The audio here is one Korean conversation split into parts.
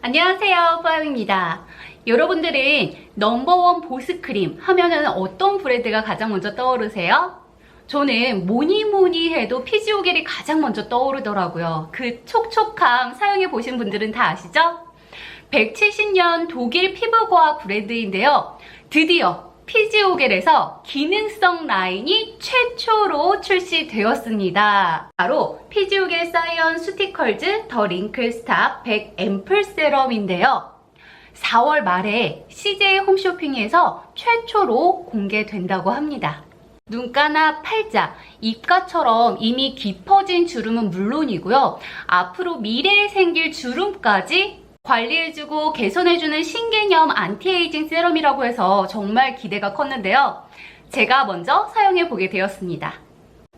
안녕하세요, 뿌아입니다. 여러분들은 넘버원 보습크림 하면은 어떤 브랜드가 가장 먼저 떠오르세요? 저는 뭐니 해도 피지오겔이 가장 먼저 떠오르더라고요. 그 촉촉함 사용해 보신 분들은 다 아시죠? 170년 독일 피부과학 브랜드인데요. 드디어 피지오겔에서 기능성 라인이 최초로 출시되었습니다. 바로 피지오겔 사이언 수티컬즈 더 링클 스탑 100 앰플 세럼인데요. 4월 말에 CJ 홈쇼핑에서 최초로 공개된다고 합니다. 눈가나 팔자, 입가처럼 이미 깊어진 주름은 물론이고요. 앞으로 미래에 생길 주름까지 관리해주고 개선해주는 신개념 안티에이징 세럼이라고 해서 정말 기대가 컸는데요. 제가 먼저 사용해보게 되었습니다.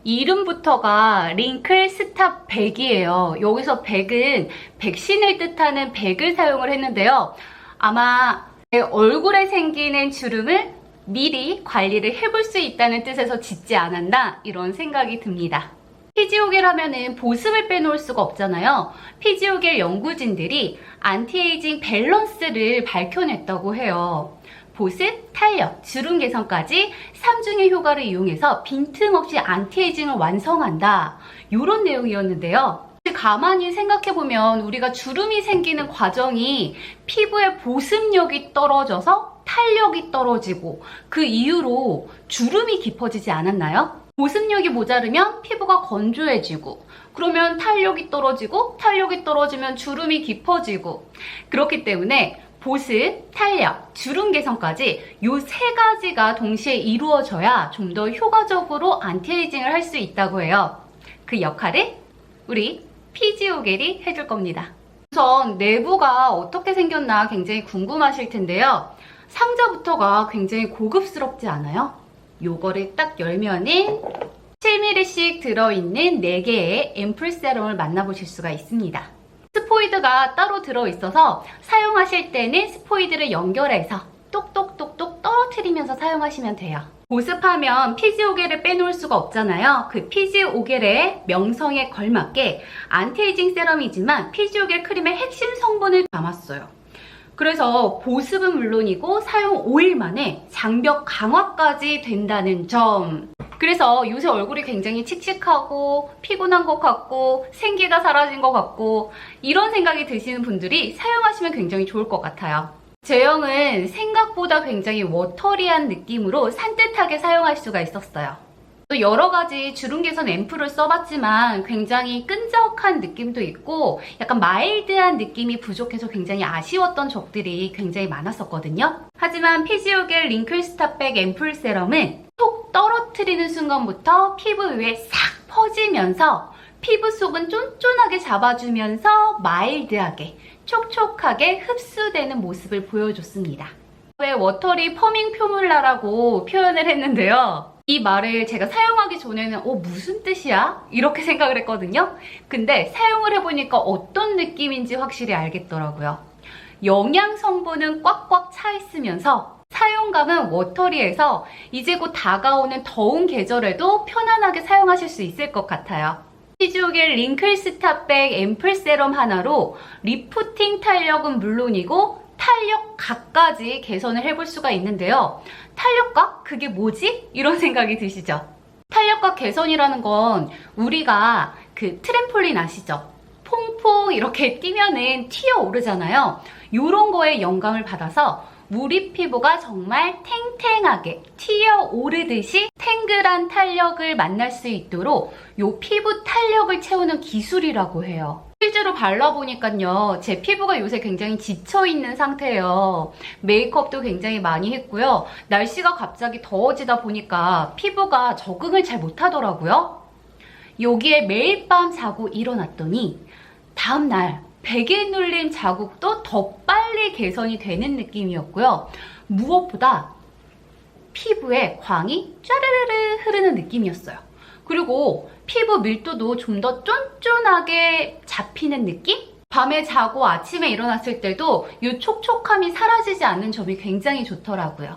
이름부터가 링클 스탑 100이에요. 여기서 100은 백신을 뜻하는 100을 사용을 했는데요. 아마 내 얼굴에 생기는 주름을 미리 관리를 해볼 수 있다는 뜻에서 짓지 않았나 이런 생각이 듭니다. 피지오겔 하면은 보습을 빼놓을 수가 없잖아요. 피지오겔 연구진들이 안티에이징 밸런스를 밝혀냈다고 해요. 보습, 탄력, 주름 개선까지 3중의 효과를 이용해서 빈틈없이 안티에이징을 완성한다. 이런 내용이었는데요. 가만히 생각해보면 우리가 주름이 생기는 과정이 피부의 보습력이 떨어져서 탄력이 떨어지고 그 이후로 주름이 깊어지지 않았나요? 보습력이 모자르면 피부가 건조해지고 그러면 탄력이 떨어지면 주름이 깊어지고 그렇기 때문에 보습, 탄력, 주름 개선까지 이 세 가지가 동시에 이루어져야 좀 더 효과적으로 안티에이징을 할 수 있다고 해요. 그 역할을 우리 피지오겔이 해줄 겁니다. 우선 내부가 어떻게 생겼나 굉장히 궁금하실 텐데요. 상자부터가 굉장히 고급스럽지 않아요? 요거를 딱 열면은 7ml씩 들어있는 4개의 앰플 세럼을 만나보실 수가 있습니다. 스포이드가 따로 들어있어서 사용하실 때는 스포이드를 연결해서 똑똑똑똑 떨어뜨리면서 사용하시면 돼요. 보습하면 피지오겔을 빼놓을 수가 없잖아요. 그 피지오겔의 명성에 걸맞게 안티에이징 세럼이지만 피지오겔 크림의 핵심 성분을 담았어요. 그래서 보습은 물론이고 사용 5일 만에 장벽 강화까지 된다는 점. 그래서 요새 얼굴이 굉장히 칙칙하고 피곤한 것 같고 생기가 사라진 것 같고 이런 생각이 드시는 분들이 사용하시면 굉장히 좋을 것 같아요. 제형은 생각보다 굉장히 워터리한 느낌으로 산뜻하게 사용할 수가 있었어요. 또 여러 가지 주름 개선 앰플을 써봤지만 굉장히 끈적한 느낌도 있고 약간 마일드한 느낌이 부족해서 굉장히 아쉬웠던 적들이 굉장히 많았었거든요. 하지만 피지오겔 링클 스탑백 앰플 세럼은 톡 떨어뜨리는 순간부터 피부 위에 싹 퍼지면서 피부 속은 쫀쫀하게 잡아주면서 마일드하게 촉촉하게 흡수되는 모습을 보여줬습니다. 왜 워터리 퍼밍 표뮬라라고 표현을 했는데요. 이 말을 제가 사용하기 전에는 무슨 뜻이야? 이렇게 생각을 했거든요. 근데 사용을 해보니까 어떤 느낌인지 확실히 알겠더라고요. 영양 성분은 꽉꽉 차 있으면서 사용감은 워터리해서 이제 곧 다가오는 더운 계절에도 편안하게 사용하실 수 있을 것 같아요. 피지오겔 링클 스탑백 앰플 세럼 하나로 리프팅 탄력은 물론이고 탄력각까지 개선을 해볼 수가 있는데요. 탄력각? 그게 뭐지? 이런 생각이 드시죠? 탄력각 개선이라는 건 우리가 그 트램폴린 아시죠? 퐁퐁 이렇게 뛰면은 튀어오르잖아요. 이런 거에 영감을 받아서 우리 피부가 정말 탱탱하게 튀어오르듯이 탱글한 탄력을 만날 수 있도록 이 피부 탄력을 채우는 기술이라고 해요. 실제로 발라보니까요. 제 피부가 요새 굉장히 지쳐있는 상태예요. 메이크업도 굉장히 많이 했고요. 날씨가 갑자기 더워지다 보니까 피부가 적응을 잘 못하더라고요. 여기에 매일 밤 자고 일어났더니 다음날 베개 눌린 자국도 더 빨리 개선이 되는 느낌이었고요. 무엇보다 피부에 광이 쫘르르르 흐르는 느낌이었어요. 그리고 피부 밀도도 좀 더 쫀쫀하게 잡히는 느낌? 밤에 자고 아침에 일어났을 때도 이 촉촉함이 사라지지 않는 점이 굉장히 좋더라고요.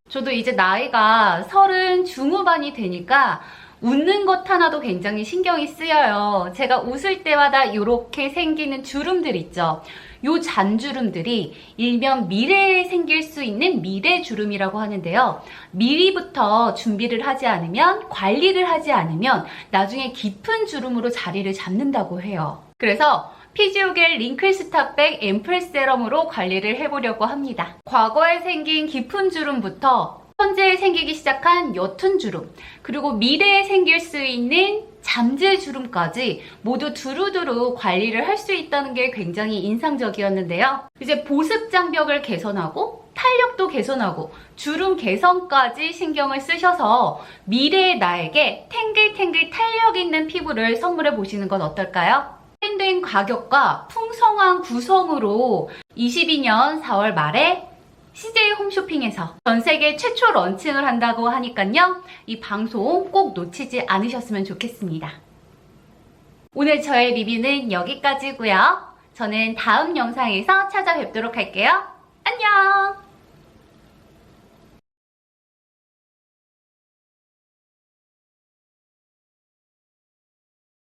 저도 이제 나이가 30 중후반이 되니까 웃는 것 하나도 굉장히 신경이 쓰여요. 제가 웃을 때마다 이렇게 생기는 주름들 있죠. 요 잔주름들이 일명 미래에 생길 수 있는 미래주름이라고 하는데요. 미리부터 준비를 하지 않으면, 관리를 하지 않으면 나중에 깊은 주름으로 자리를 잡는다고 해요. 그래서 피지오겔 링클스탑백 앰플 세럼으로 관리를 해보려고 합니다. 과거에 생긴 깊은 주름부터 현재 생기기 시작한 옅은 주름, 그리고 미래에 생길 수 있는 잠재 주름까지 모두 두루두루 관리를 할 수 있다는 게 굉장히 인상적이었는데요. 이제 보습 장벽을 개선하고 탄력도 개선하고 주름 개선까지 신경을 쓰셔서 미래의 나에게 탱글탱글 탄력 있는 피부를 선물해 보시는 건 어떨까요? 트렌드인 가격과 풍성한 구성으로 22년 4월 말에 CJ 홈쇼핑에서 전세계 최초 런칭을 한다고 하니까요. 이 방송 꼭 놓치지 않으셨으면 좋겠습니다. 오늘 저의 리뷰는 여기까지고요. 저는 다음 영상에서 찾아뵙도록 할게요. 안녕!